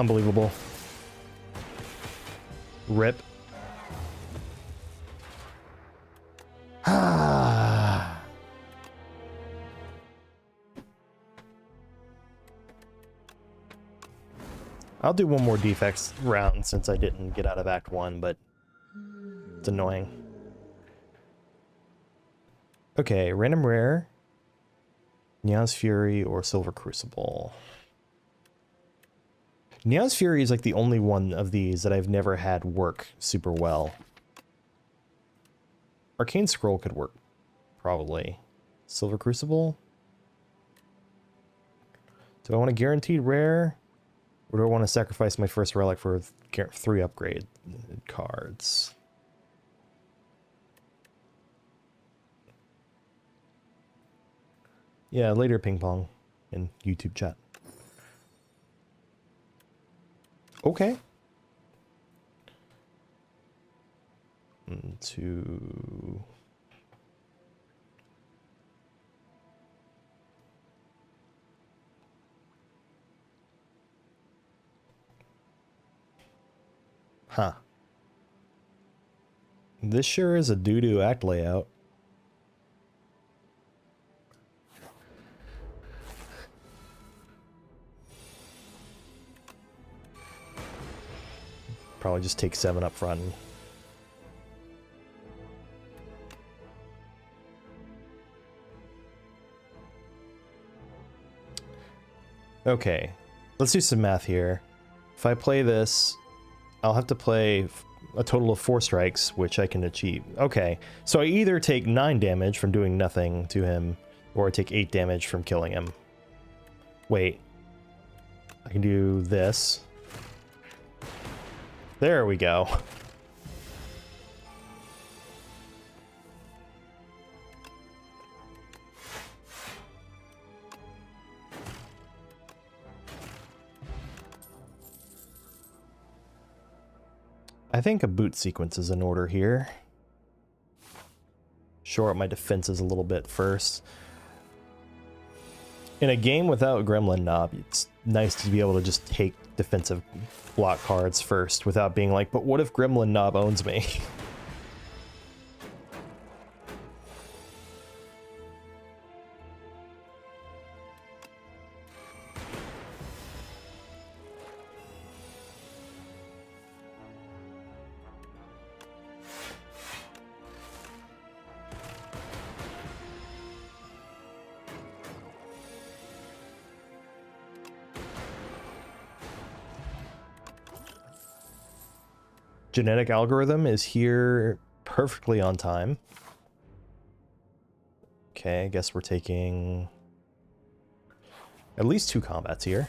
Unbelievable. Rip. I'll do one more defects round since I didn't get out of Act 1, but it's annoying. Okay, random rare, Neon's Fury, or Silver Crucible. Neon's Fury is like the only one of these that I've never had work super well. Arcane Scroll could work, probably. Silver Crucible? Do I want a guaranteed rare? Or do I want to sacrifice my first relic for 3 upgrade cards? Yeah, later ping pong in YouTube chat. Okay. 1, 2... Huh. This sure is a doo-doo act layout. Probably just take 7 up front. Okay, let's do some math here. If I play this, I'll have to play a total of 4 strikes, which I can achieve. Okay, so I either take 9 damage from doing nothing to him, or I take 8 damage from killing him. Wait. I can do this. There we go. I think a boot sequence is in order here. Shore up my defenses a little bit first. In a game without Gremlin Knob, it's nice to be able to just take defensive block cards first without being like, but what if Gremlin Knob owns me? Genetic algorithm is here perfectly on time. Okay, I guess we're taking at least 2 combats here.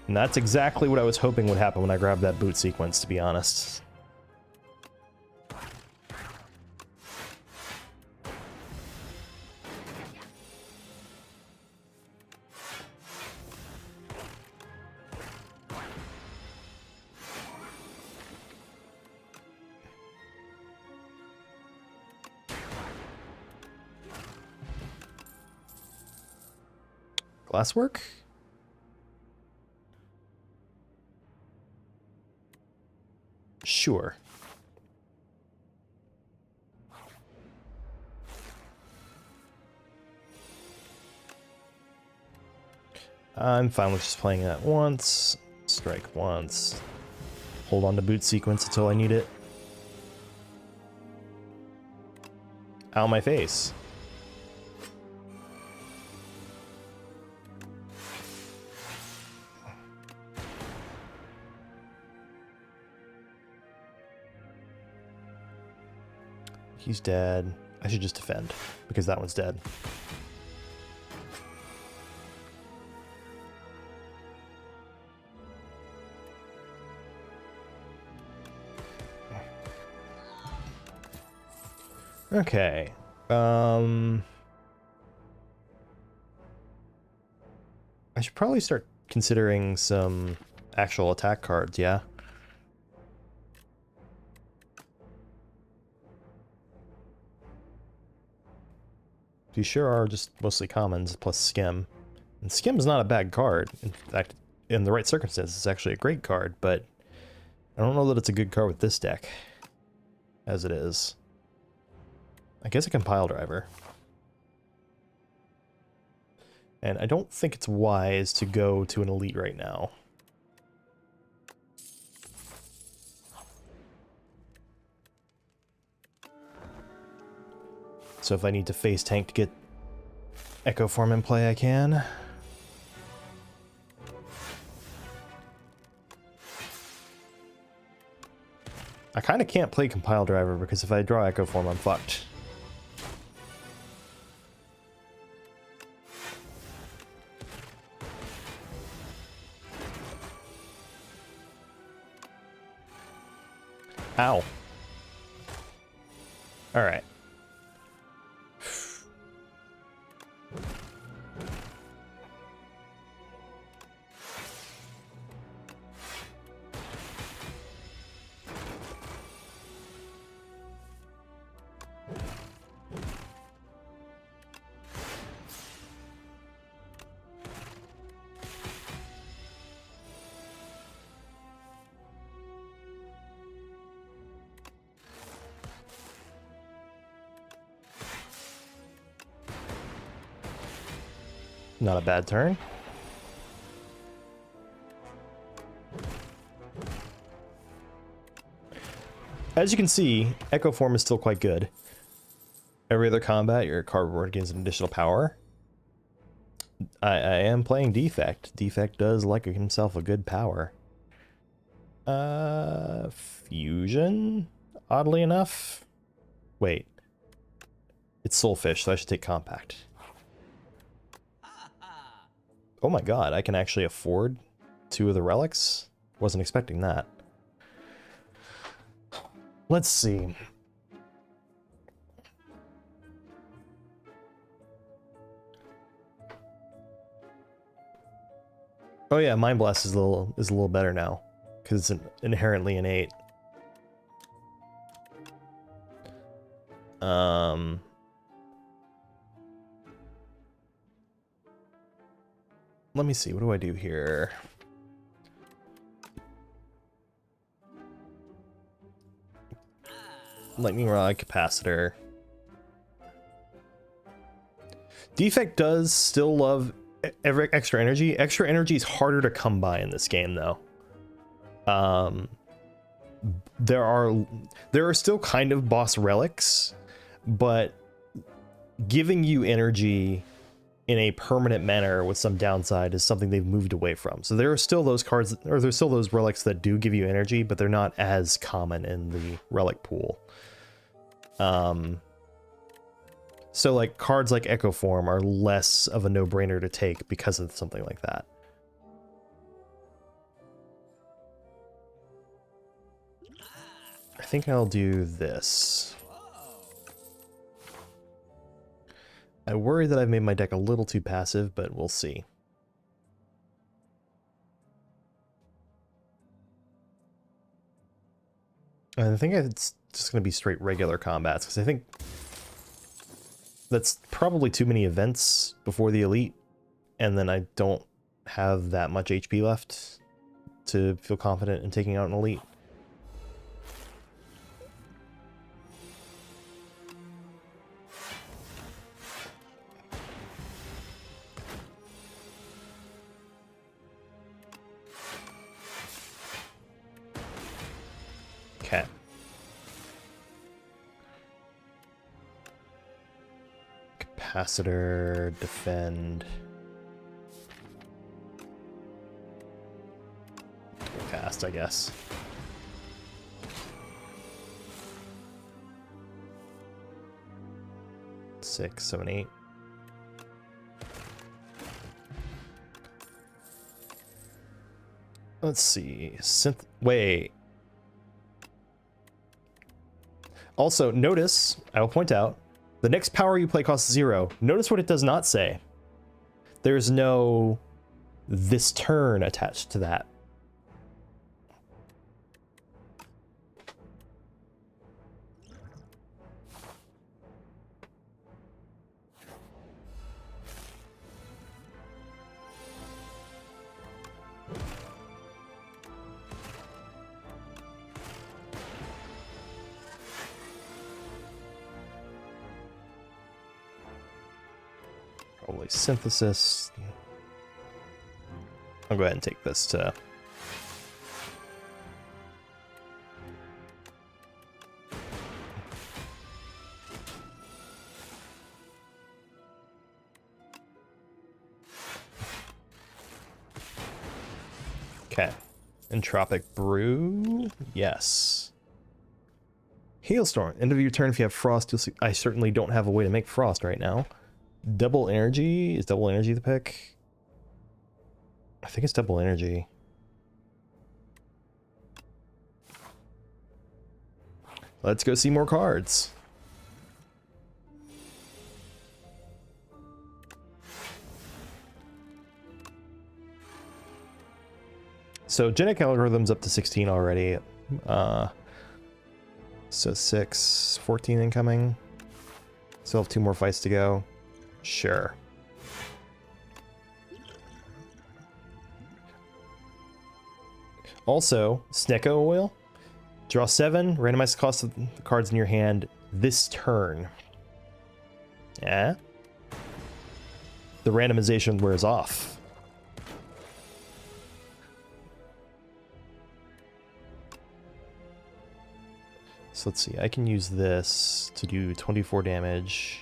And that's exactly what I was hoping would happen when I grabbed that boot sequence, to be honest. Glasswork? Sure. I'm fine with just playing that once, strike once, hold on to boot sequence until I need it. Out of my face. He's dead. I should just defend, because that one's dead. Okay. I should probably start considering some actual attack cards, yeah? These sure are just mostly commons plus skim. And Skim's not a bad card. In fact, in the right circumstances, it's actually a great card, but I don't know that it's a good card with this deck, as it is. I guess a Compile Driver. And I don't think it's wise to go to an elite right now. So if I need to face tank to get Echo Form in play, I can. I kind of can't play Compile Driver because if I draw Echo Form, I'm fucked. Ow. Alright. Not a bad turn. As you can see, Echo Form is still quite good. Every other combat, your card reward gains an additional power. I am playing Defect. Defect does like himself a good power. Fusion? Oddly enough? Wait. It's Soulfish, so I should take Compact. Oh my god, I can actually afford 2 of the relics? Wasn't expecting that. Let's see. Oh yeah, Mind Blast is a little better now because it's inherently innate. Let me see, what do I do here? Lightning Rod, Capacitor. Defect does still love every extra energy. Extra energy is harder to come by in this game, though. There are still kind of boss relics, but giving you energy in a permanent manner with some downside is something they've moved away from. So there are still those cards, or there's still those relics that do give you energy, but they're not as common in the relic pool. So like cards like Echo Form are less of a no-brainer to take because of something like that. I think I'll do this. I worry that I've made my deck a little too passive, but we'll see. I think it's just going to be straight regular combats, because I think that's probably too many events before the elite, and then I don't have that much HP left to feel confident in taking out an elite. Okay. Capacitor, defend. Cast, I guess. Six, 7, 8. Let's see. Wait. Also, notice, I will point out, the next power you play costs 0. Notice what it does not say. There's no this turn attached to that. Probably synthesis. I'll go ahead and take this to... Okay. Entropic Brew. Yes. Hailstorm. End of your turn if you have frost. You'll see. I certainly don't have a way to make frost right now. Double energy. Is double energy the pick? I think it's double energy. Let's go see more cards. So genetic algorithm's up to 16 already. So 6, 14 incoming. Still have 2 more fights to go. Sure. Also, Snecko Oil. Draw 7, randomize the cost of the cards in your hand this turn. Yeah. The randomization wears off. So let's see, I can use this to do 24 damage.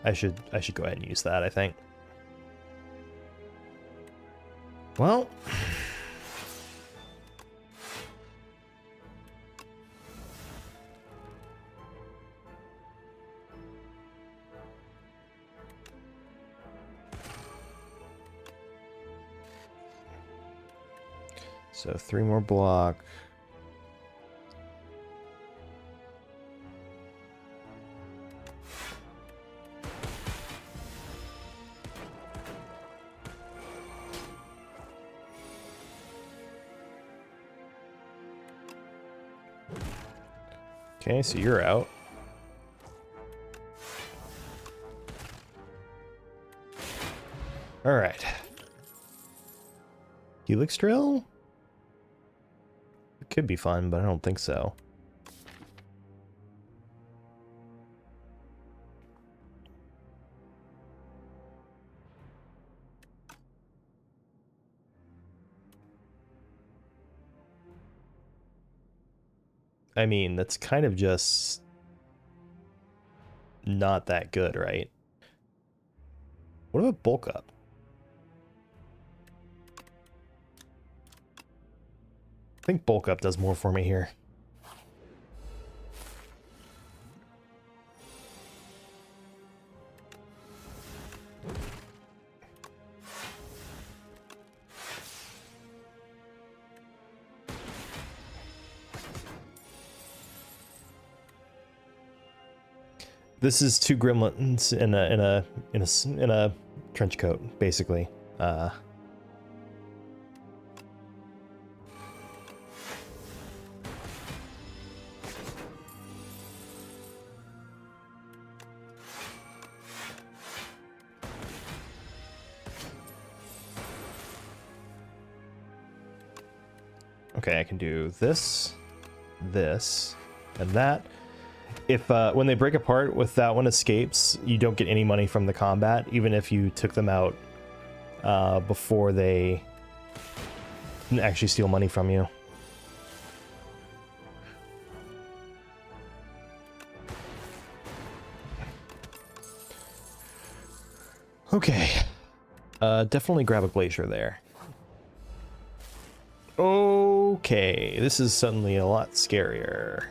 I should go ahead and use that, I think. Well, so 3 more block. Okay, so you're out. All right. Helix drill? It could be fun, but I don't think so. I mean, that's kind of just not that good, right? What about bulk up? I think bulk up does more for me here. This is 2 gremlins in a trench coat, basically. Okay, I can do this, this, and that. If when they break apart, with that one escapes, you don't get any money from the combat, even if you took them out before they actually steal money from you. Okay. Definitely grab a glacier there. Okay, this is suddenly a lot scarier.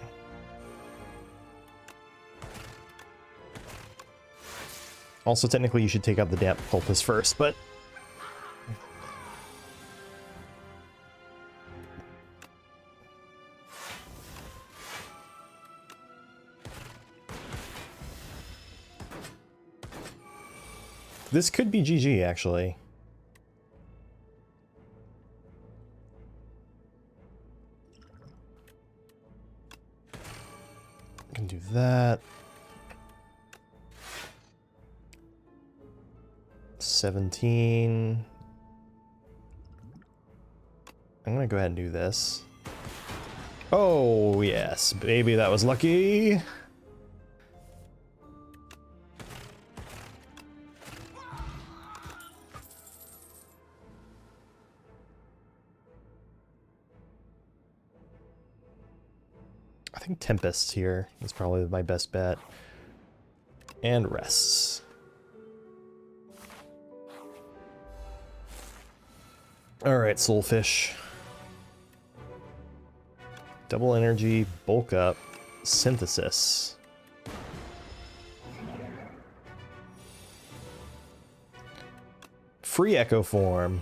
Also, technically, you should take out the damp pulpus first, but... this could be GG, actually. I can do that. 17. I'm gonna go ahead and do this. Oh, yes, baby, that was lucky. I think Tempest here is probably my best bet. And rests. Alright, Soulfish. Double energy, bulk up, synthesis. Free echo form.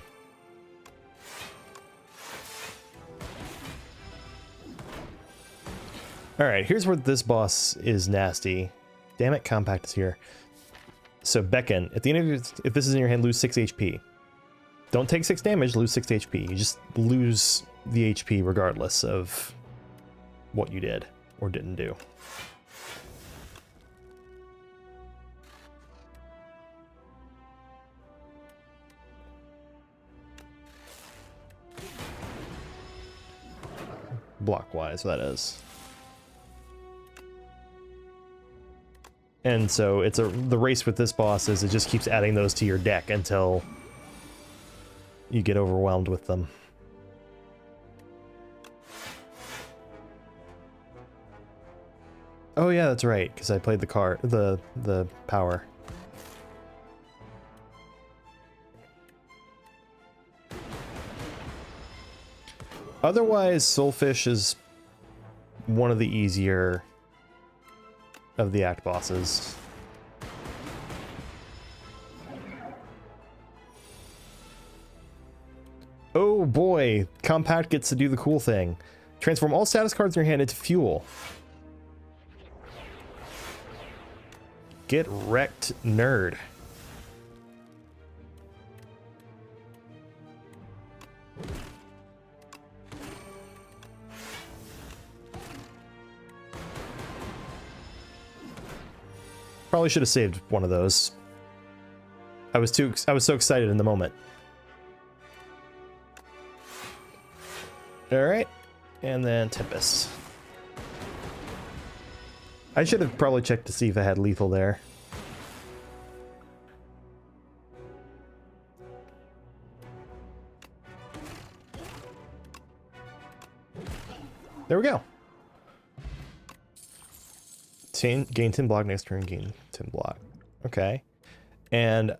Alright, here's where this boss is nasty. Damn it, Compact is here. So Beckon, at the end of your, if this is in your hand, lose 6 HP. Don't take 6 damage, lose 6 HP. You just lose the HP regardless of what you did or didn't do. Block-wise, that is. And so it's the race with this boss is it just keeps adding those to your deck until you get overwhelmed with them. Oh yeah, that's right, because I played the card, the power. Otherwise, Soulfish is one of the easier of the act bosses. Oh boy, Compact gets to do the cool thing. Transform all status cards in your hand into fuel. Get wrecked, nerd. Probably should have saved one of those. I was so excited in the moment. All right, and then Tempest. I should have probably checked to see if I had lethal there. There we go. Gain 10 block next turn, gain 10 block. Okay. And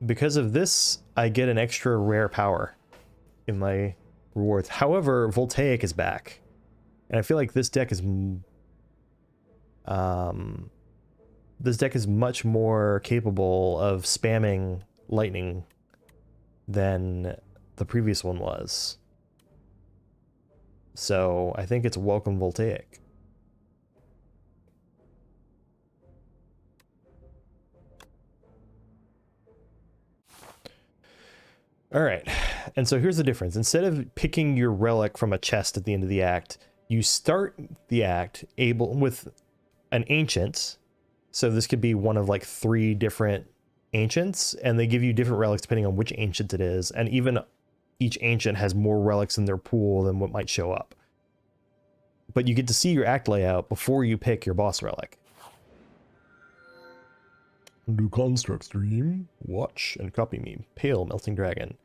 because of this, I get an extra rare power in my rewards. However, Voltaic is back. And I feel like this deck is much more capable of spamming lightning than the previous one was. So I think it's welcome Voltaic. All right, and so here's the difference. Instead of picking your relic from a chest at the end of the act, you start the act with an ancient. So this could be one of like 3 different ancients, and they give you different relics depending on which ancient it is, and even each ancient has more relics in their pool than what might show up. But you get to see your act layout before you pick your boss relic. Do construct stream, watch, and copy me. Pale Melting Dragon.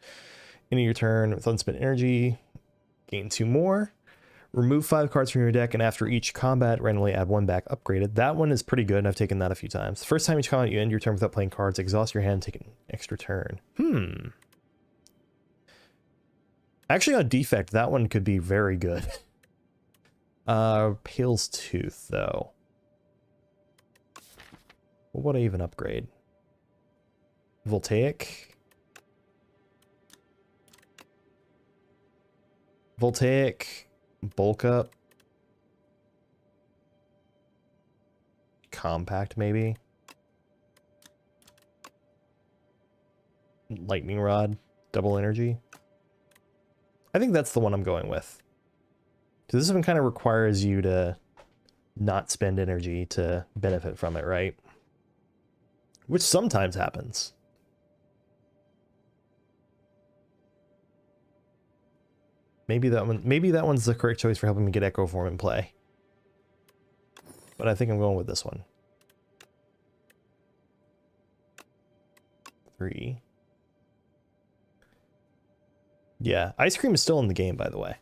End of your turn with unspent energy, gain 2 more. Remove 5 cards from your deck, and after each combat, randomly add 1 back upgraded. That one is pretty good, and I've taken that a few times. The first time each combat you end your turn without playing cards, exhaust your hand, take an extra turn. Actually, on Defect, that one could be very good. Pale's Tooth, though. What would I even upgrade? Voltaic? Voltaic, bulk up. Compact, maybe. Lightning Rod, double energy. I think that's the one I'm going with. So this one kind of requires you to not spend energy to benefit from it, right? Which sometimes happens. Maybe that one's the correct choice for helping me get Echo Form in play. But I think I'm going with this one. 3. Yeah, Ice Cream is still in the game, by the way.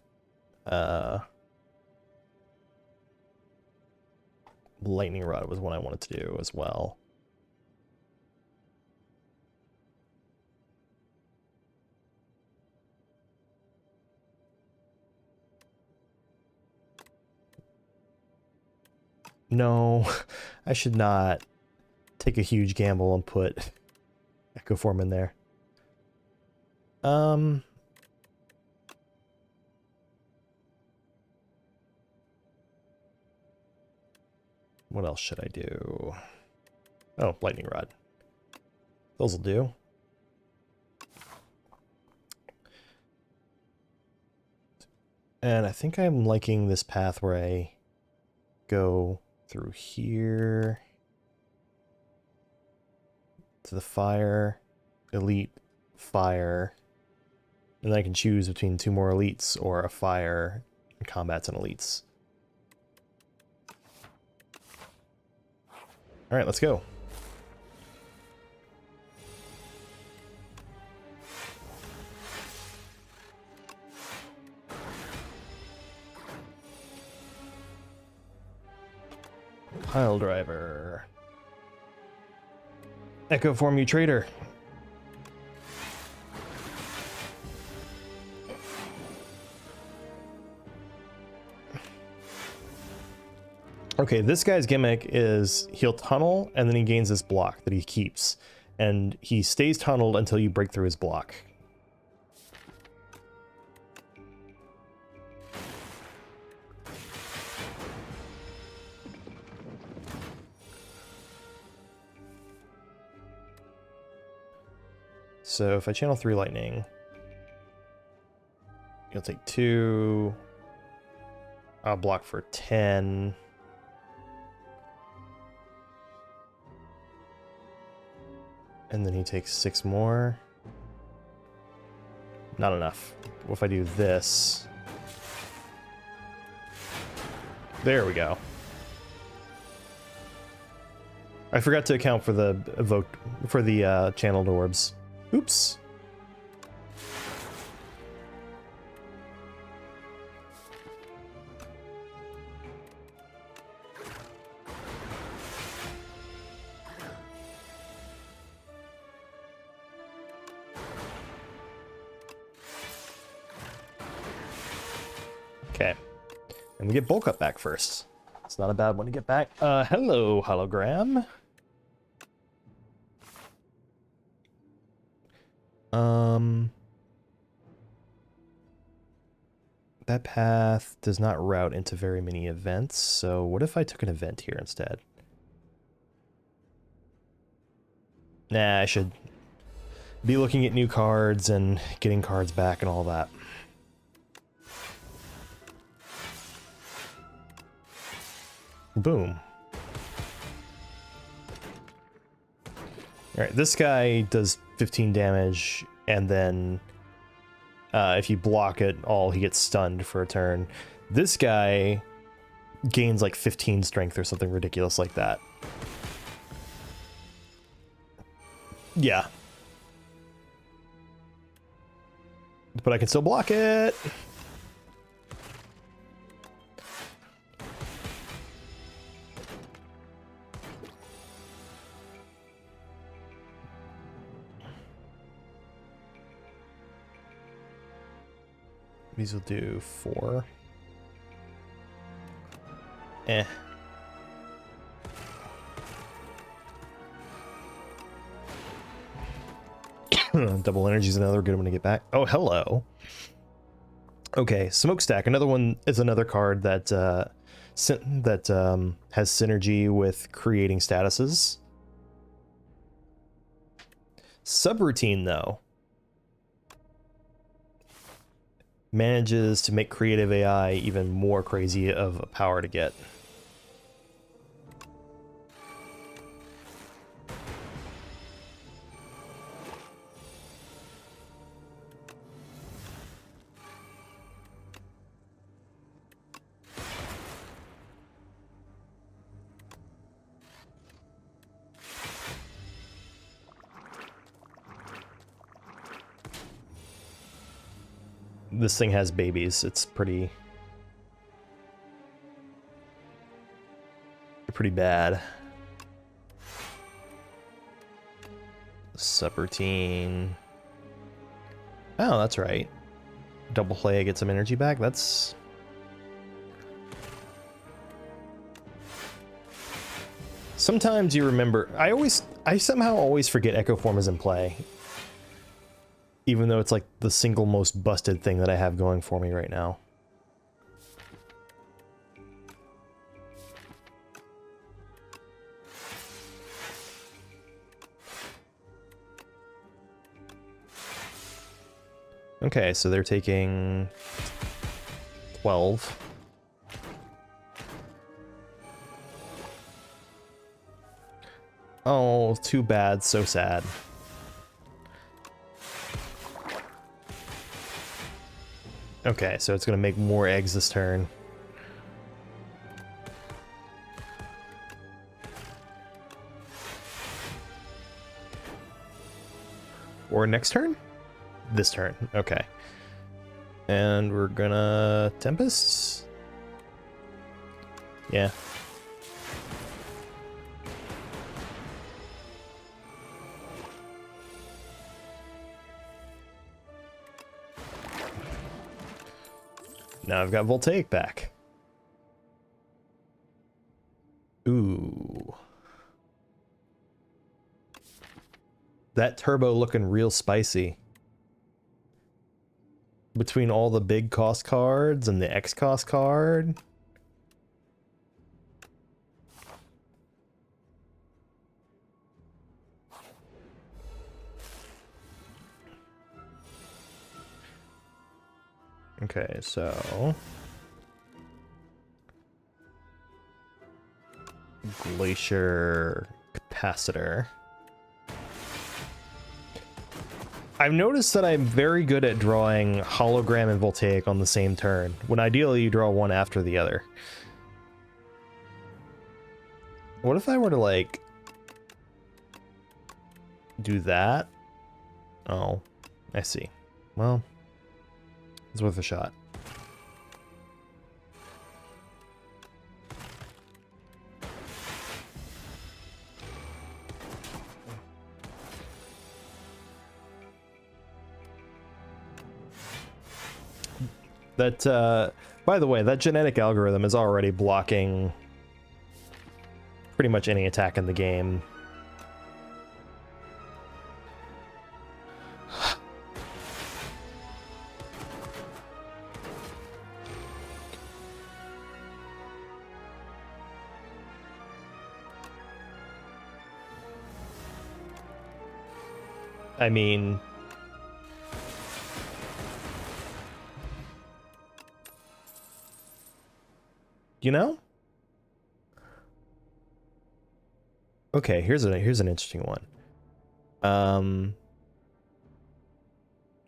Lightning Rod was one I wanted to do as well. No, I should not take a huge gamble and put Echo Form in there. What else should I do? Oh, Lightning Rod. Those will do. And I think I'm liking this path where I go through here to the fire, elite, fire, and then I can choose between 2 more elites or a fire and combats and elites. All right, let's go. Pile driver. Echo Form you traitor. Okay, this guy's gimmick is he'll tunnel and then he gains this block that he keeps. And he stays tunneled until you break through his block. So if I channel 3 lightning, you'll take 2. I'll block for 10. And then he takes 6 more. Not enough. What if I do this? There we go. I forgot to account for the channeled orbs. Oops. Okay. And we get bulk up back first. It's not a bad one to get back. Hello, hologram. That path does not route into very many events, so what if I took an event here instead? Nah, I should be looking at new cards and getting cards back and all that. Boom. Alright, this guy does 15 damage, and then if you block it all, he gets stunned for a turn. This guy gains like 15 strength or something ridiculous like that. Yeah. But I can still block it. These will do 4. Eh. Double energy is another good one to get back. Oh, hello. Okay, Smokestack. Another one is another card that has synergy with creating statuses. Subroutine, though, manages to make creative AI even more crazy of a power to get. this thing has babies. It's pretty bad. Subroutine. Oh, that's right. Double play, get some energy back. That's... Sometimes you remember... I somehow always forget Echo Form is in play. Even though it's like the single most busted thing that I have going for me right now. Okay, so they're taking 12. Oh, too bad, so sad. Okay, so it's gonna make more eggs this turn. Or next turn? This turn, okay. And we're gonna Tempest? Yeah. Now I've got Voltaic back. Ooh. That turbo looking real spicy. Between all the big cost cards and the X cost card. Okay, so... Glacier Capacitor. I've noticed that I'm very good at drawing Hologram and Voltaic on the same turn, when ideally you draw one after the other. What if I were to, like, do that? Oh, I see. Well, it's worth a shot. That, by the way, that genetic algorithm is already blocking pretty much any attack in the game. I mean... You know? Okay, here's an interesting one.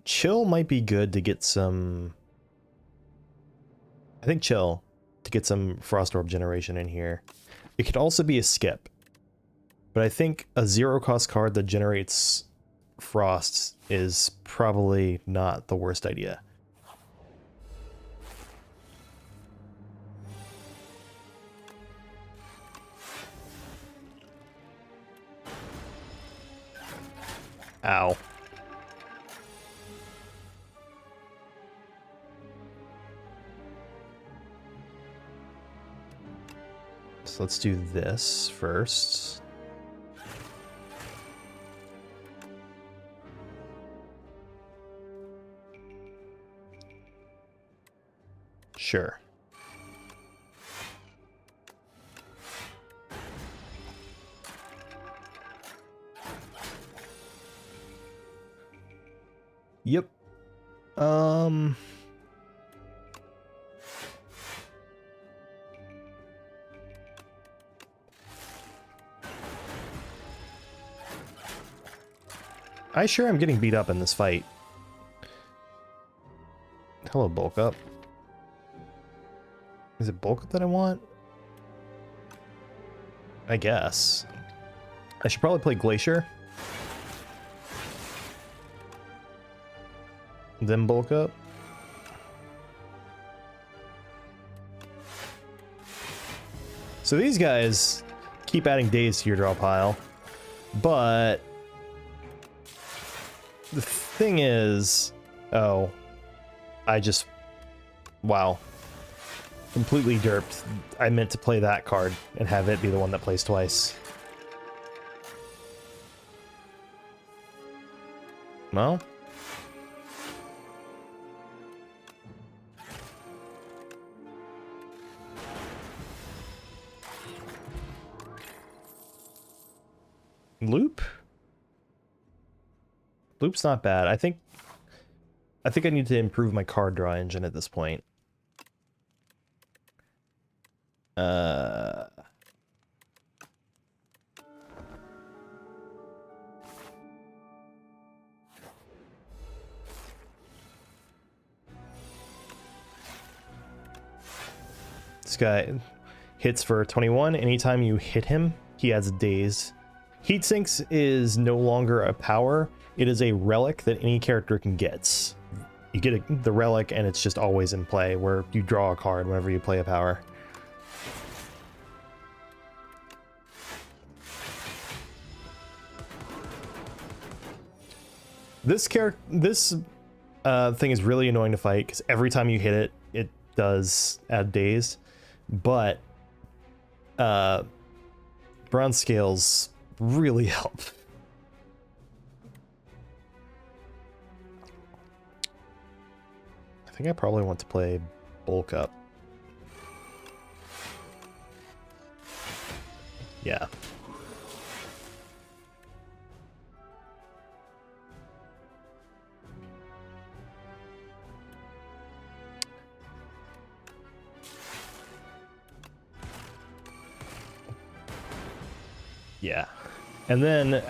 Chill might be good to get some... I think Chill to get some Frost Orb generation in here. It could also be a skip. But I think a zero-cost card that generates Frost is probably not the worst idea. Ow. So let's do this first. Sure. Yep. I sure am getting beat up in this fight. Hello, bulk up. Is it bulk up that I want? I guess. I should probably play Glacier. Then bulk up. So these guys keep adding days to your draw pile, but the thing is, oh, wow, completely derped. I meant to play that card and have it be the one that plays twice. Well, Loop's not bad. I think I need to improve my card draw engine at this point. This guy hits for 21. Anytime you hit him, he adds days. Heat Sinks is no longer a power. It is a relic that any character can get. You get the relic and it's just always in play, where you draw a card whenever you play a power. This thing is really annoying to fight because every time you hit it, it does add days. But bronze scales really help. I think I probably want to play bulk up. Yeah. Yeah. And then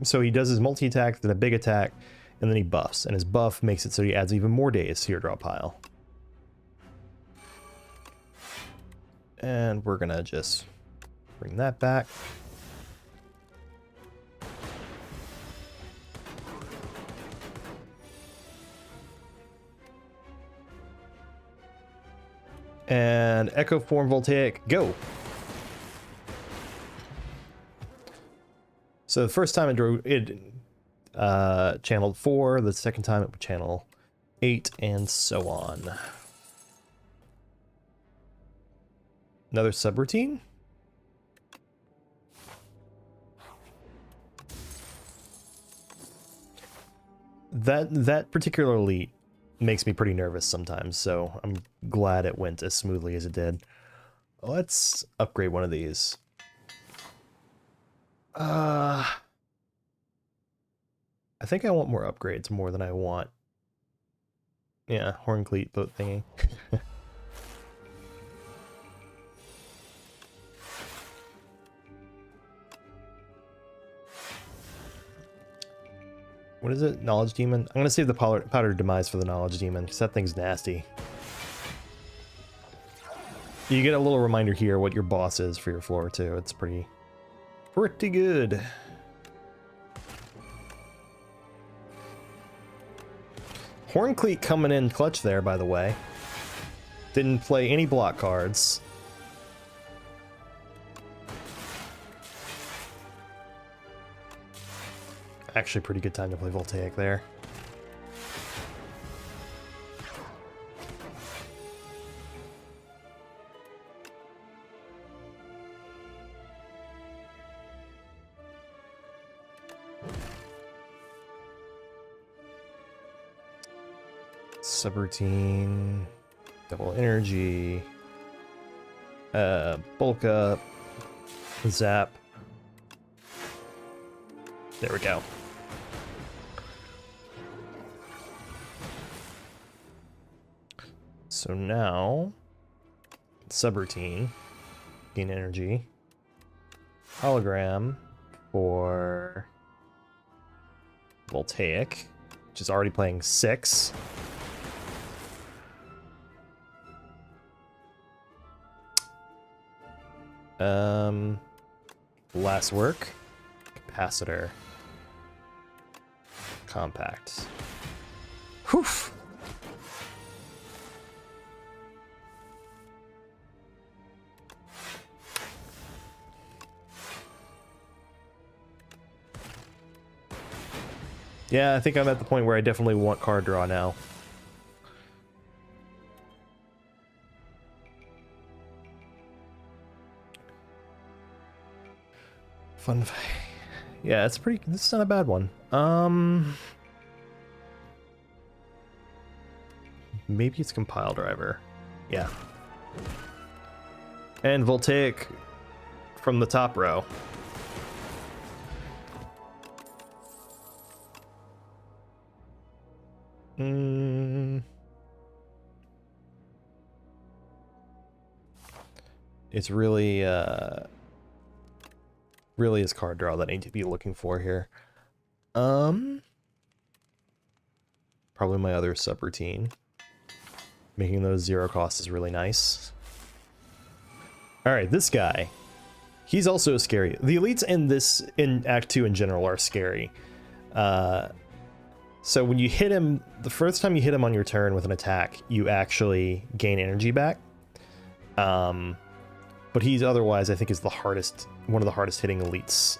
so he does his multi-attack, then a big attack, and then he buffs. And his buff makes it so he adds even more days to your draw pile. And we're gonna just bring that back. And Echo Form Voltaic, go! So the first time it channeled 4, the second time it would channel 8, and so on. Another subroutine? That particular elite makes me pretty nervous sometimes, so I'm glad it went as smoothly as it did. Let's upgrade one of these. I think I want more upgrades more than I want. Yeah, horn cleat boat thingy. What is it? Knowledge Demon? I'm gonna save the powder demise for the Knowledge Demon, because that thing's nasty. You get a little reminder here what your boss is for your floor too. It's pretty good. Horncleat coming in clutch there, by the way. Didn't play any block cards. Actually, pretty good time to play Voltaic there. Subroutine, double energy, bulk up, zap. There we go. So now, subroutine, gain energy, hologram for Voltaic, which is already playing 6. Last work, capacitor, compact. Whew. Yeah, I think I'm at the point where I definitely want card draw now. Fun. Yeah, it's pretty. This is not a bad one. Maybe it's compile driver. Yeah. And Voltaic from the top row. It's really really is card draw that I need to be looking for here. Probably my other subroutine. Making those 0 cost is really nice. Alright, this guy. He's also scary. The elites in Act 2 in general are scary. So when you hit him, the first time you hit him on your turn with an attack, you actually gain energy back. But he's otherwise, I think, is the hardest, one of the hardest hitting elites.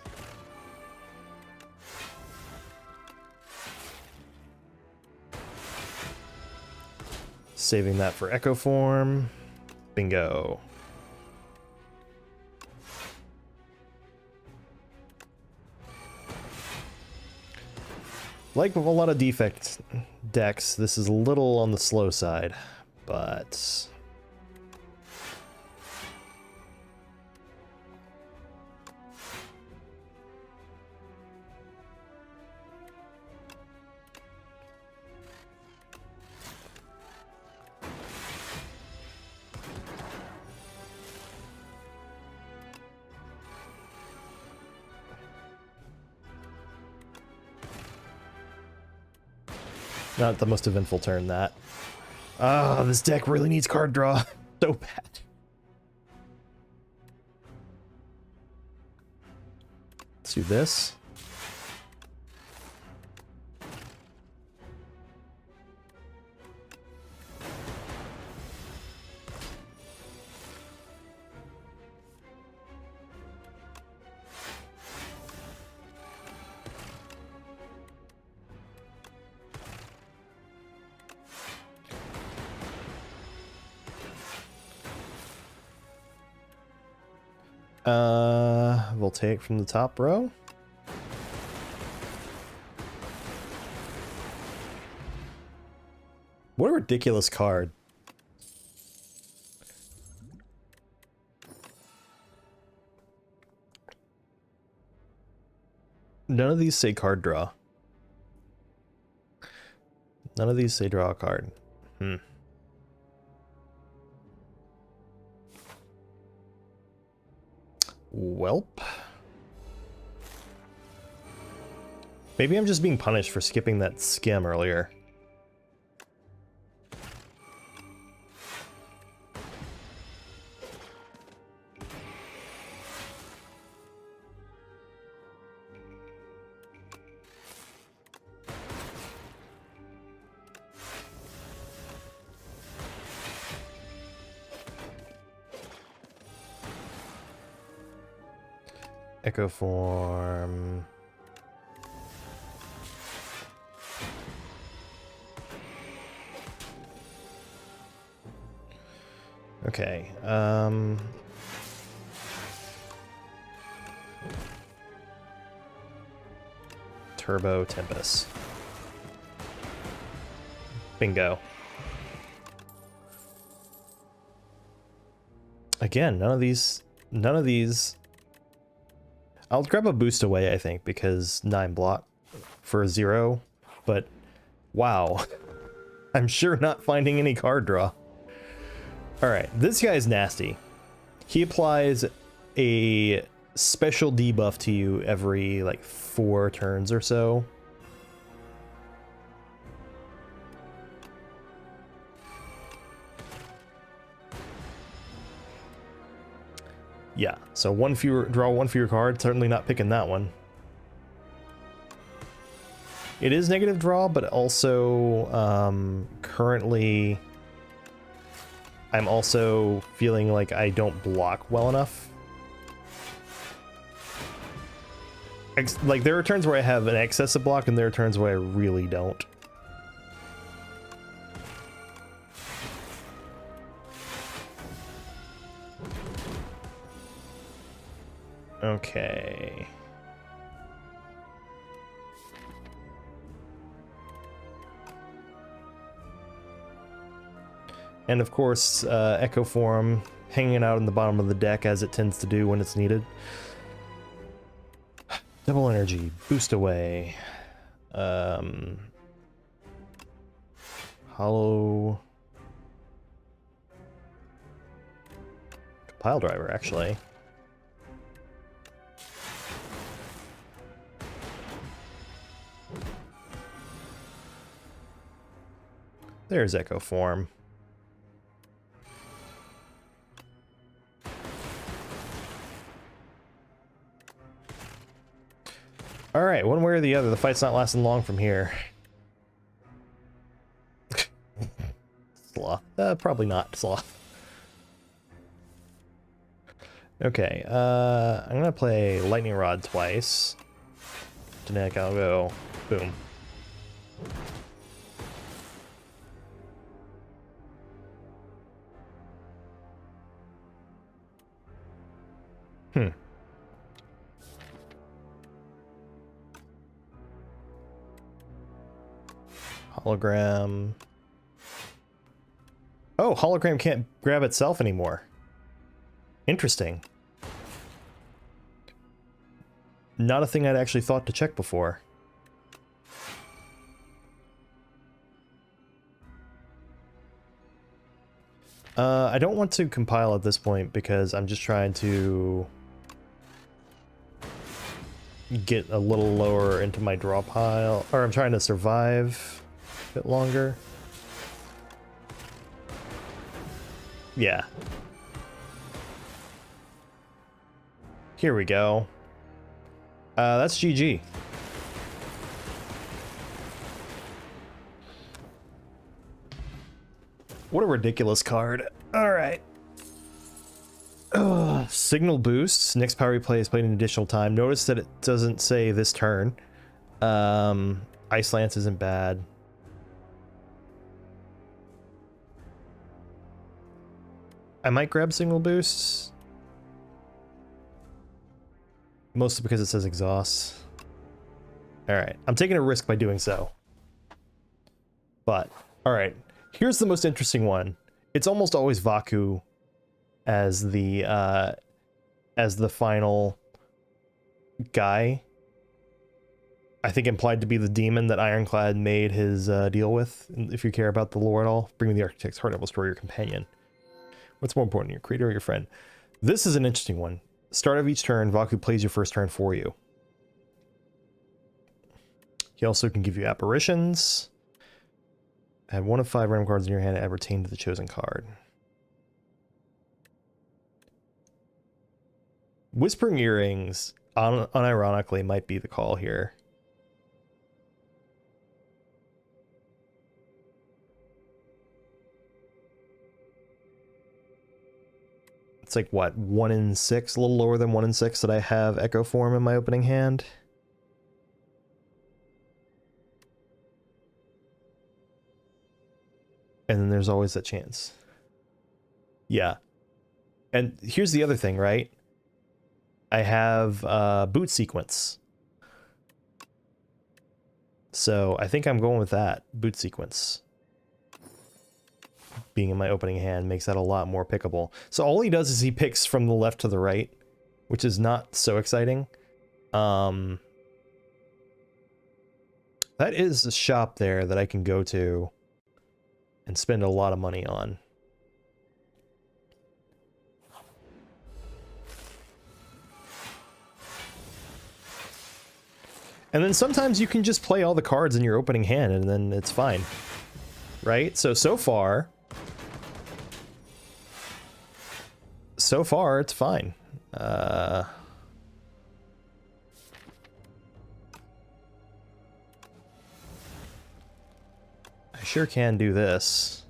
Saving that for Echo Form. Bingo. Like with a lot of Defect decks, this is a little on the slow side, but... Not the most eventful turn, that. Ah, this deck really needs card draw. So bad. Let's do this. We'll take from the top row. What a ridiculous card. None of these say card draw. None of these say draw a card. Welp. Maybe I'm just being punished for skipping that skim earlier. Echo Form. Okay, Turbo Tempest. Bingo. Again, none of these... I'll grab a boost away, I think, because 9 block for a 0, but wow. I'm sure not finding any card draw. Alright, this guy's nasty. He applies a special debuff to you every, like, 4 turns or so. Yeah, so draw one fewer card, certainly not picking that one. It is negative draw, but also currently I'm also feeling like I don't block well enough. Like, there are turns where I have an excess of block, and there are turns where I really don't. Okay. And of course, Echo Form hanging out in the bottom of the deck as it tends to do when it's needed. Double energy, boost away. Hollow pile driver, actually. There's Echo Form. Alright, one way or the other, the fight's not lasting long from here. Sloth. Probably not Sloth. Okay, I'm gonna play Lightning Rod twice. Genetic, I'll go boom. Hologram. Oh, hologram can't grab itself anymore. Interesting. Not a thing I'd actually thought to check before. I don't want to compile at this point because I'm just trying to get a little lower into my draw pile, or I'm trying to survive a bit longer. Yeah. Here we go. That's GG. What a ridiculous card. Alright. Signal boosts. Next power replay is played an additional time. Notice that it doesn't say this turn. Ice Lance isn't bad. I might grab signal boosts. Mostly because it says exhaust. Alright, I'm taking a risk by doing so. But, alright. Here's the most interesting one. It's almost always Vakuu as the final guy. I think implied to be the demon that Ironclad made his deal with. If you care about the lore at all, bring me the Architect's Heart, I will destroy your companion. What's more important, your creator or your friend? This is an interesting one. Start of each turn, Vakuu plays your first turn for you. He also can give you apparitions. Add 1 of 5 random cards in your hand and add retain to the chosen card. Whispering Earrings, unironically, might be the call here. It's like, what, 1 in 6? A little lower than 1 in 6 that I have Echo Form in my opening hand. And then there's always that chance. Yeah. And here's the other thing, right? I have boot sequence. So I think I'm going with that. Boot sequence. Being in my opening hand makes that a lot more pickable. So all he does is he picks from the left to the right, which is not so exciting. That is a shop there that I can go to and spend a lot of money on. And then sometimes you can just play all the cards in your opening hand and then it's fine. Right? So far it's fine. I sure can do this.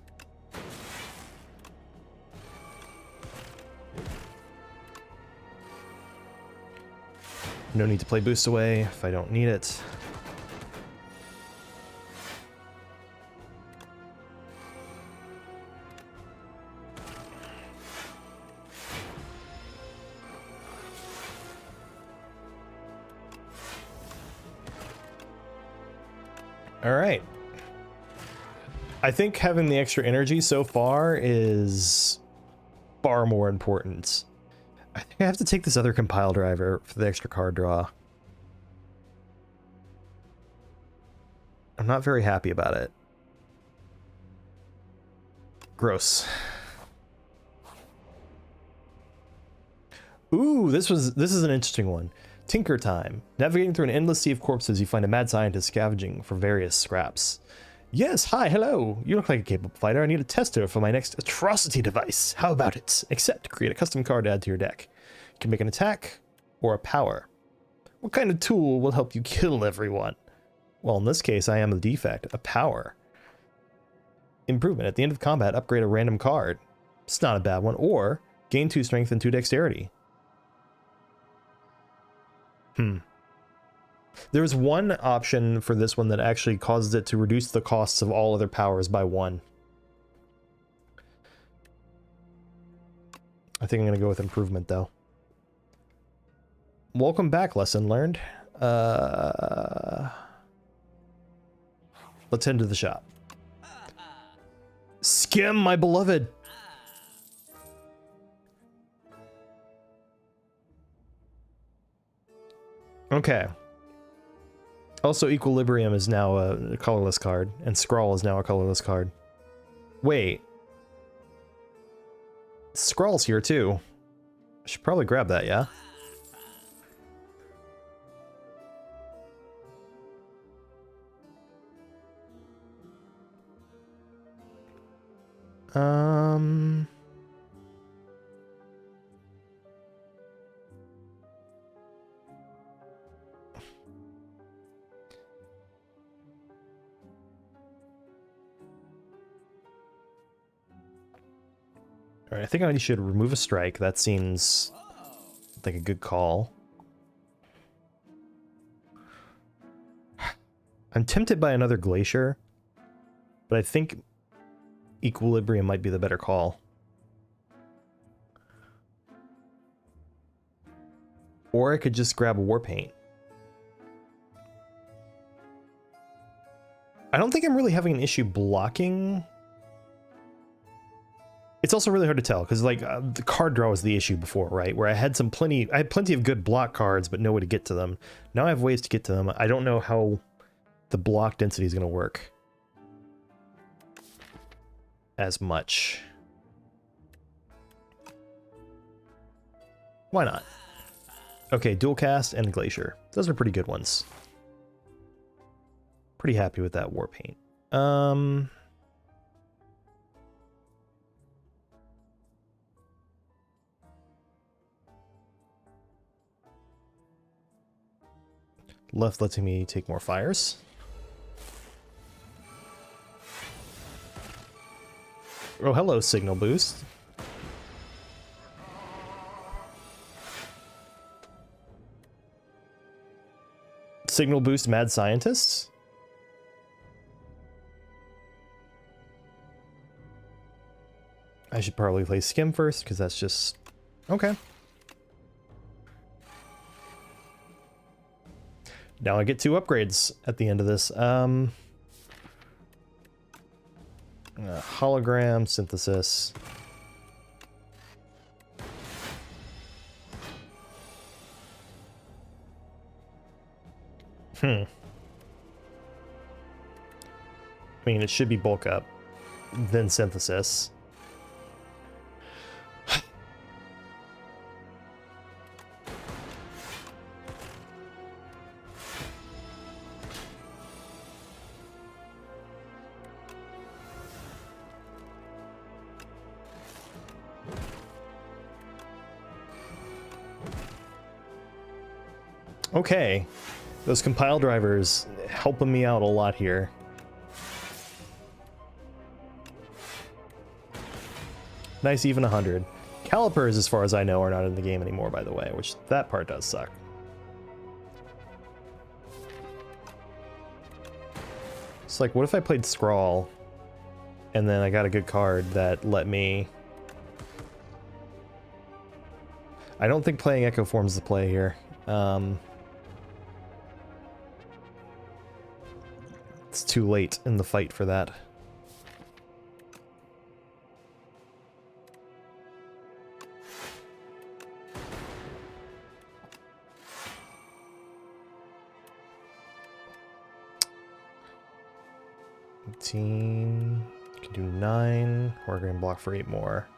No need to play boost away if I don't need it. All right. I think having the extra energy so far is far more important. I think I have to take this other compile driver for the extra card draw. I'm not very happy about it. Gross. Ooh, this is an interesting one. Tinker time. Navigating through an endless sea of corpses, you find a mad scientist scavenging for various scraps. Yes, hi, hello. You look like a capable fighter. I need a tester for my next atrocity device. How about it? Except create a custom card to add to your deck. You can make an attack or a power. What kind of tool will help you kill everyone? Well, in this case, I am the defect, a power. Improvement. At the end of combat, upgrade a random card. It's not a bad one. Or gain 2 strength and 2 dexterity. There was one option for this one that actually causes it to reduce the costs of all other powers by 1. I think I'm going to go with improvement, though. Welcome back, lesson learned. Let's head to the shop. Skim, my beloved! Okay. Also, Equilibrium is now a colorless card, and Scrawl is now a colorless card. Wait. Scrawl's here, too. I should probably grab that, yeah? Alright, I think I should remove a strike. That seems like a good call. I'm tempted by another Glacier, but I think Equilibrium might be the better call. Or I could just grab a Warpaint. I don't think I'm really having an issue blocking. It's also really hard to tell because, like, the card draw was the issue before, right? Where I had plenty of good block cards, but no way to get to them. Now I have ways to get to them. I don't know how the block density is going to work as much. Why not? Okay, Dual Cast and Glacier. Those are pretty good ones. Pretty happy with that Warpaint. Left letting me take more fires. Oh, hello, Signal Boost. Signal Boost Mad Scientists? I should probably play Skim first, because that's just... Okay. Now I get 2 upgrades at the end of this. Hologram, Synthesis. I mean, it should be Bulk Up, then Synthesis. Okay, those compile drivers helping me out a lot here. Nice even 100. Calipers, as far as I know, are not in the game anymore, by the way, which that part does suck. It's like, what if I played Scrawl, and then I got a good card that let me... I don't think playing Echo Form's the play here. It's too late in the fight for that. Can do 9. We're going to block for 8 more.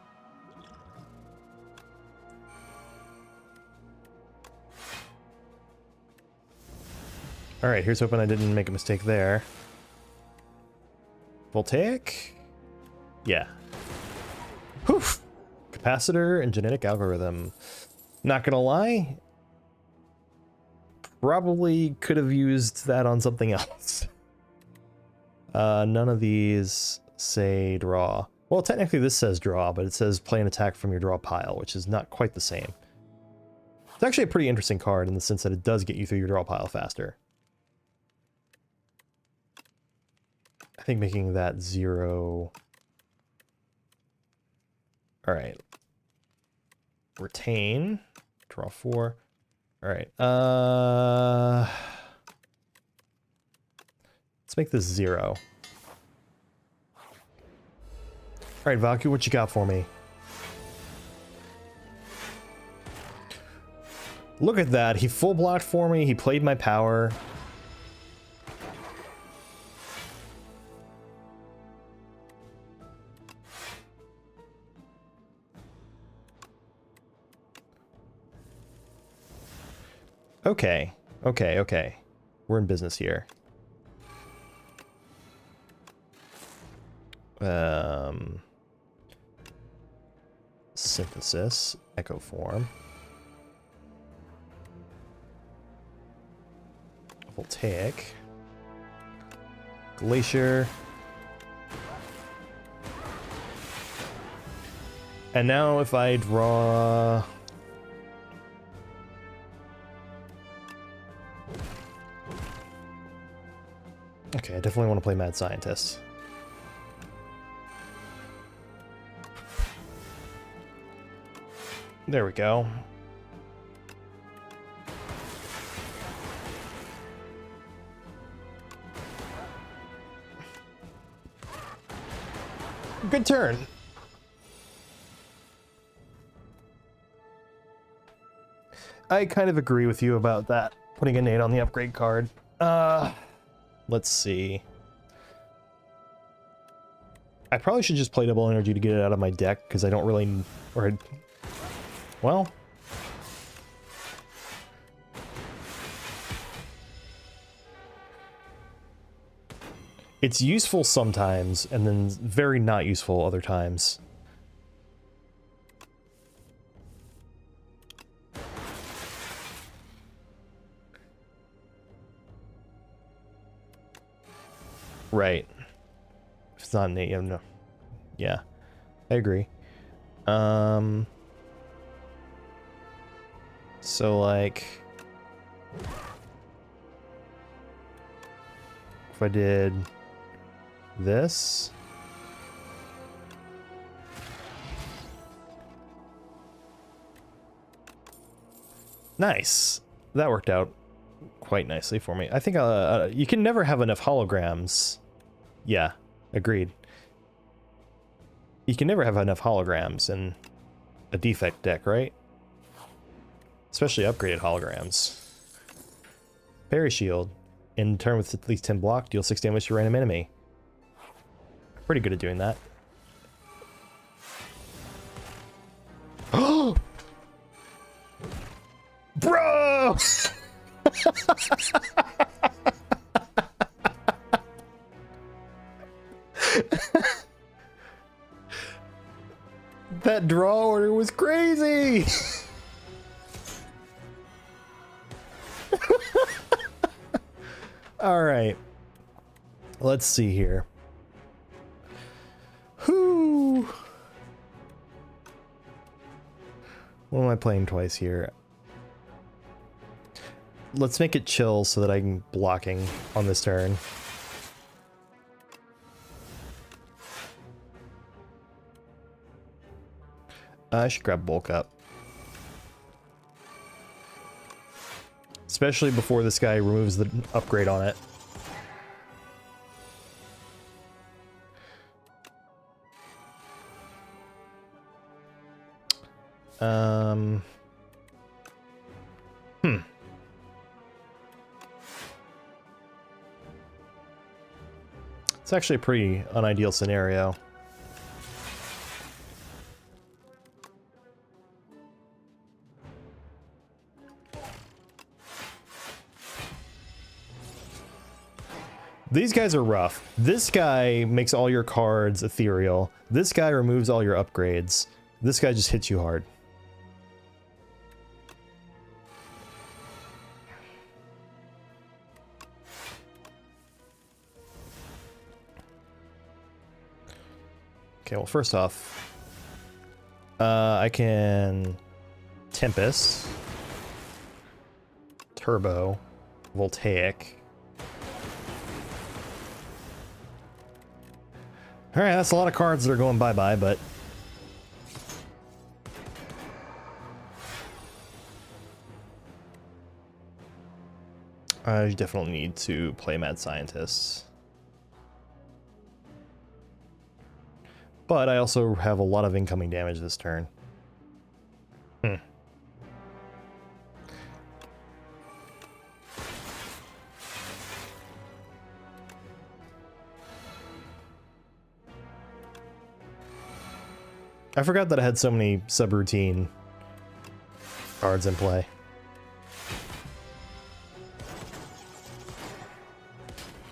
Alright, here's hoping I didn't make a mistake there. Voltaic? Yeah. Poof! Capacitor and genetic algorithm. Not gonna lie, probably could have used that on something else. None of these say draw. Well, technically this says draw, but it says play an attack from your draw pile, which is not quite the same. It's actually a pretty interesting card in the sense that it does get you through your draw pile faster. I think making that 0... Alright. Retain. Draw 4. Alright. Let's make this 0. Alright, Vakuu, what you got for me? Look at that. He full blocked for me. He played my power. Okay. Okay, okay. We're in business here. Synthesis. Echo Form. Voltaic. Glacier. And now if I draw... Okay, I definitely want to play Mad Scientist. There we go. Good turn. I kind of agree with you about that, putting innate on the upgrade card. Let's see. I probably should just play double energy to get it out of my deck, because I don't really... Or... Well... It's useful sometimes, and then very not useful other times. Right. If it's not innate, no. Yeah, I agree. So like, if I did this, nice. That worked out quite nicely for me. I think you can never have enough holograms. Yeah, agreed. You can never have enough holograms in a defect deck, right? Especially upgraded holograms. Parry shield. In turn with at least 10 block, deal 6 damage to a random enemy. Pretty good at doing that. Oh! Bro! That draw order was crazy! Alright. Let's see here. Whoo! What am I playing twice here? Let's make it chill so that I can blocking on this turn. I should grab bulk up. Especially before this guy removes the upgrade on it. It's actually a pretty unideal scenario. These guys are rough. This guy makes all your cards ethereal. This guy removes all your upgrades. This guy just hits you hard. Okay, well, first off, I can Tempest, Turbo, Voltaic. Alright, that's a lot of cards that are going bye-bye, but... I definitely need to play Mad Scientist. But I also have a lot of incoming damage this turn. I forgot that I had so many subroutine cards in play.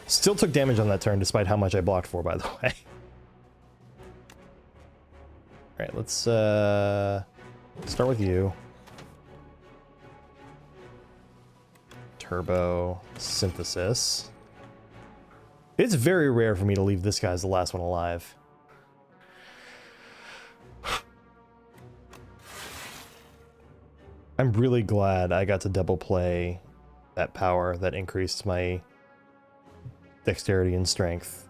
Still took damage on that turn despite how much I blocked for, by the way. Alright, let's start with you. Turbo Synthesis. It's very rare for me to leave this guy as the last one alive. I'm really glad I got to double play that power that increased my dexterity and strength.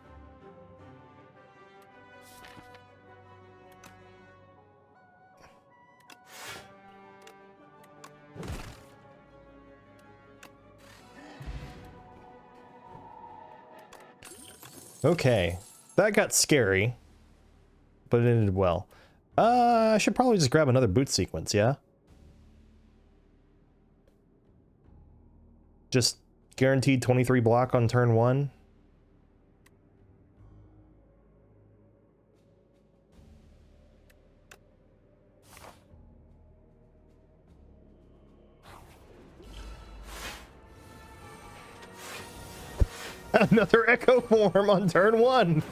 Okay, that got scary, but it ended well. I should probably just grab another boot sequence, yeah? Just guaranteed 23 block on turn 1. Another Echo Form on turn 1.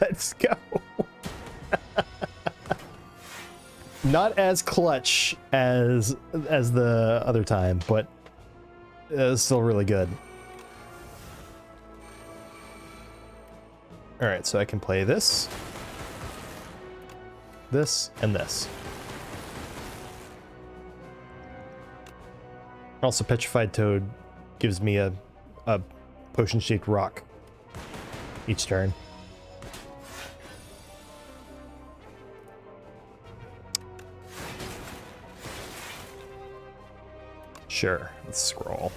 Let's go. Not as clutch as the other time, but it's still really good. Alright, so I can play this, and this. Also, Petrified Toad gives me a potion-shaped rock each turn. Sure, let's scroll.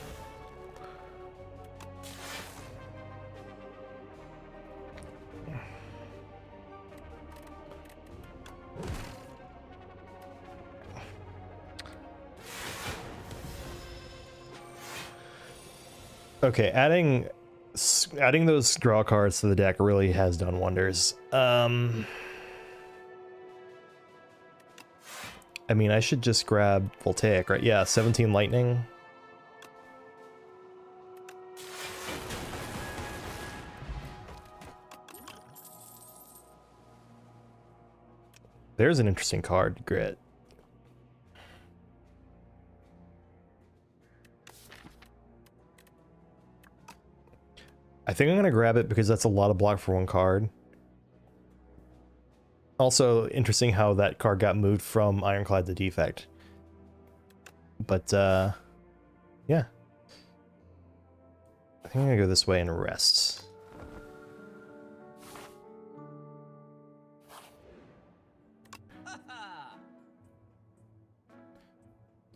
Okay, adding those draw cards to the deck really has done wonders. I mean, I should just grab Voltaic, right? Yeah, 17 lightning. There's an interesting card, Grit. I think I'm going to grab it because that's a lot of block for one card. Also, interesting how that card got moved from Ironclad to Defect. But, yeah. I think I'm going to go this way and rest.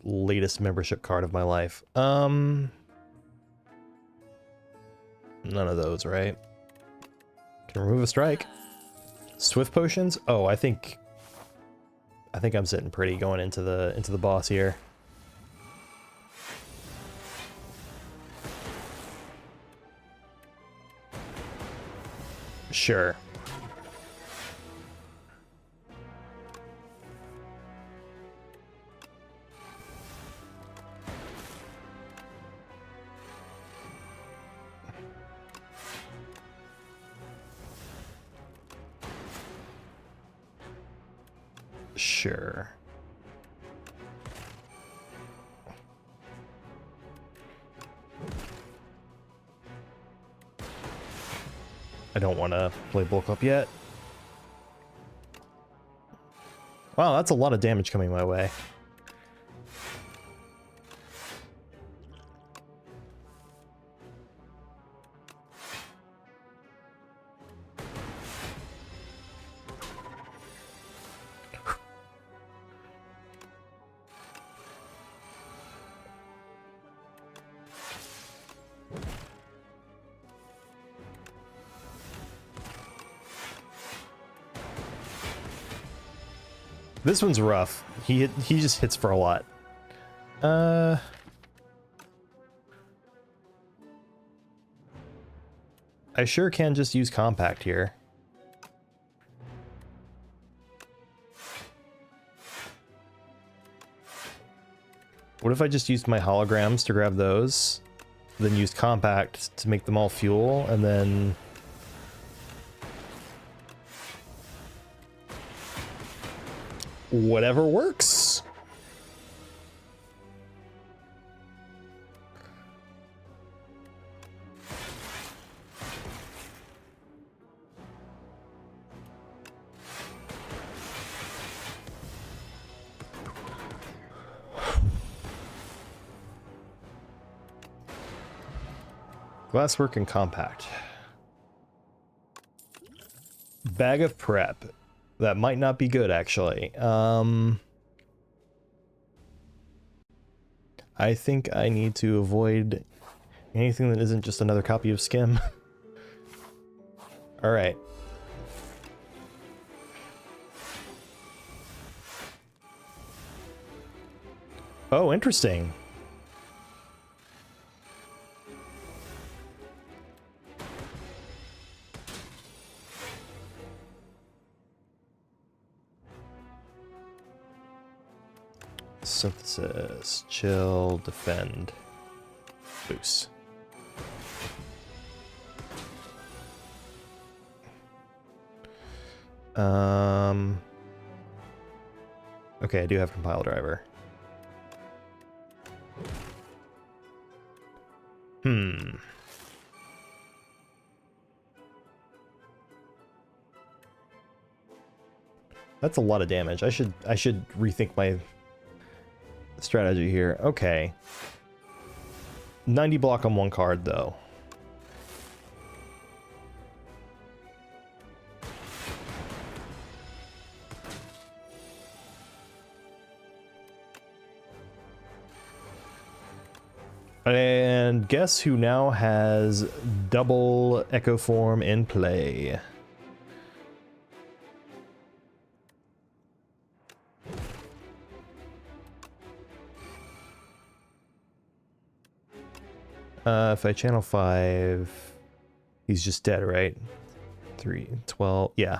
latest membership card of my life. None of those, right? Can remove a strike. Swift potions? Oh, I think I'm sitting pretty going into the boss here. Sure. Sure. I don't want to play bulk up yet. Wow, that's a lot of damage coming my way. This one's rough. He just hits for a lot. I sure can just use compact here. What if I just used my holograms to grab those, then used compact to make them all fuel, and then whatever works. Glasswork and compact. Bag of prep. That might not be good, actually. I think I need to avoid anything that isn't just another copy of Skim. Alright. Oh, interesting. Synthesis, chill, defend, boost. Okay, I do have compile driver. That's a lot of damage. I should rethink my strategy here. Okay. 90 block on one card, though. And guess who now has double Echo Form in play? If I channel 5, he's just dead, right? 3, 12, yeah.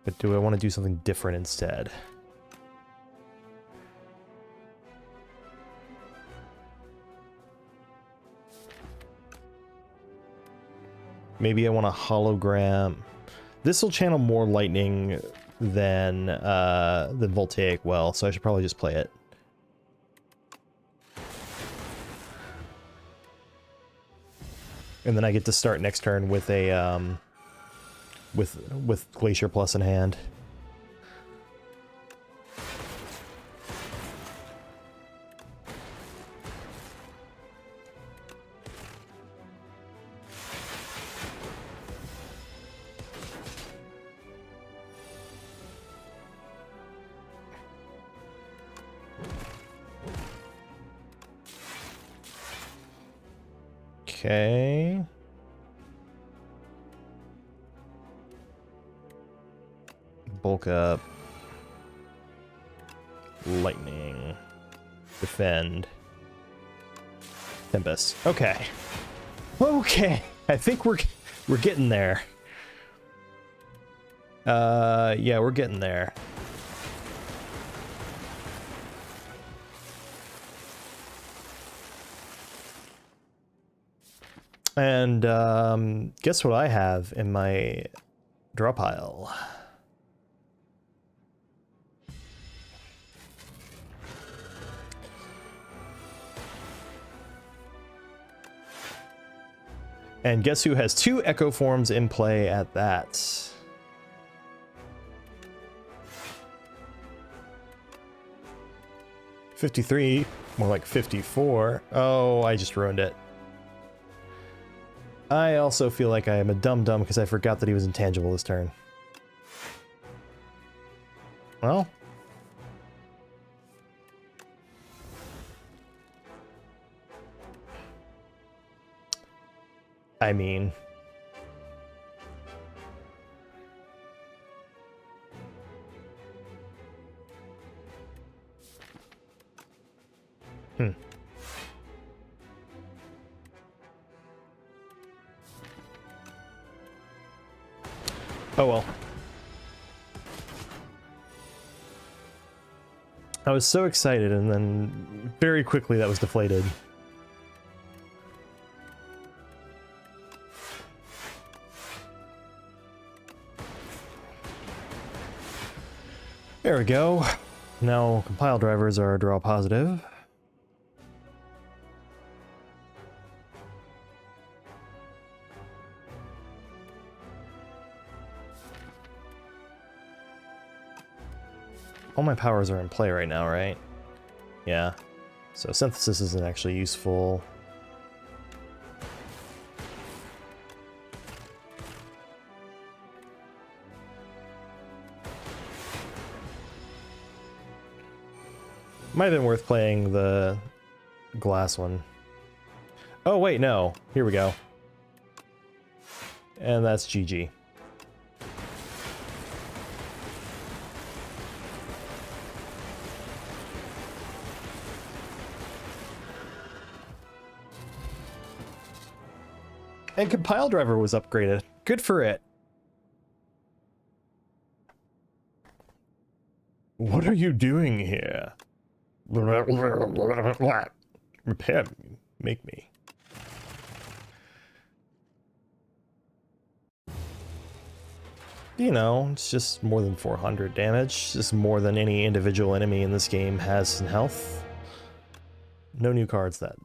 But do I want to do something different instead? Maybe I want a hologram. This will channel more lightning than Voltaic Well, so I should probably just play it. And then I get to start next turn with a with Glacier Plus in hand. Okay. Bulk up. Lightning. Defend. Tempest. Okay. Okay. I think we're getting there. Yeah, we're getting there. And guess what I have in my draw pile? And guess who has 2 Echo Forms in play at that? $53, more like 54. Oh, I just ruined it. I also feel like I am a dum-dum because I forgot that he was intangible this turn. Well. I mean... Oh well. I was so excited and then very quickly that was deflated. There we go. Now compile drivers are draw positive. All my powers are in play right now, right? Yeah. So synthesis isn't actually useful. Might have been worth playing the glass one. Oh wait, no. Here we go. And that's GG. And compile driver was upgraded. Good for it. What are you doing here? Repair me. Make me. You know, it's just more than 400 damage. Just more than any individual enemy in this game has in health. No new cards that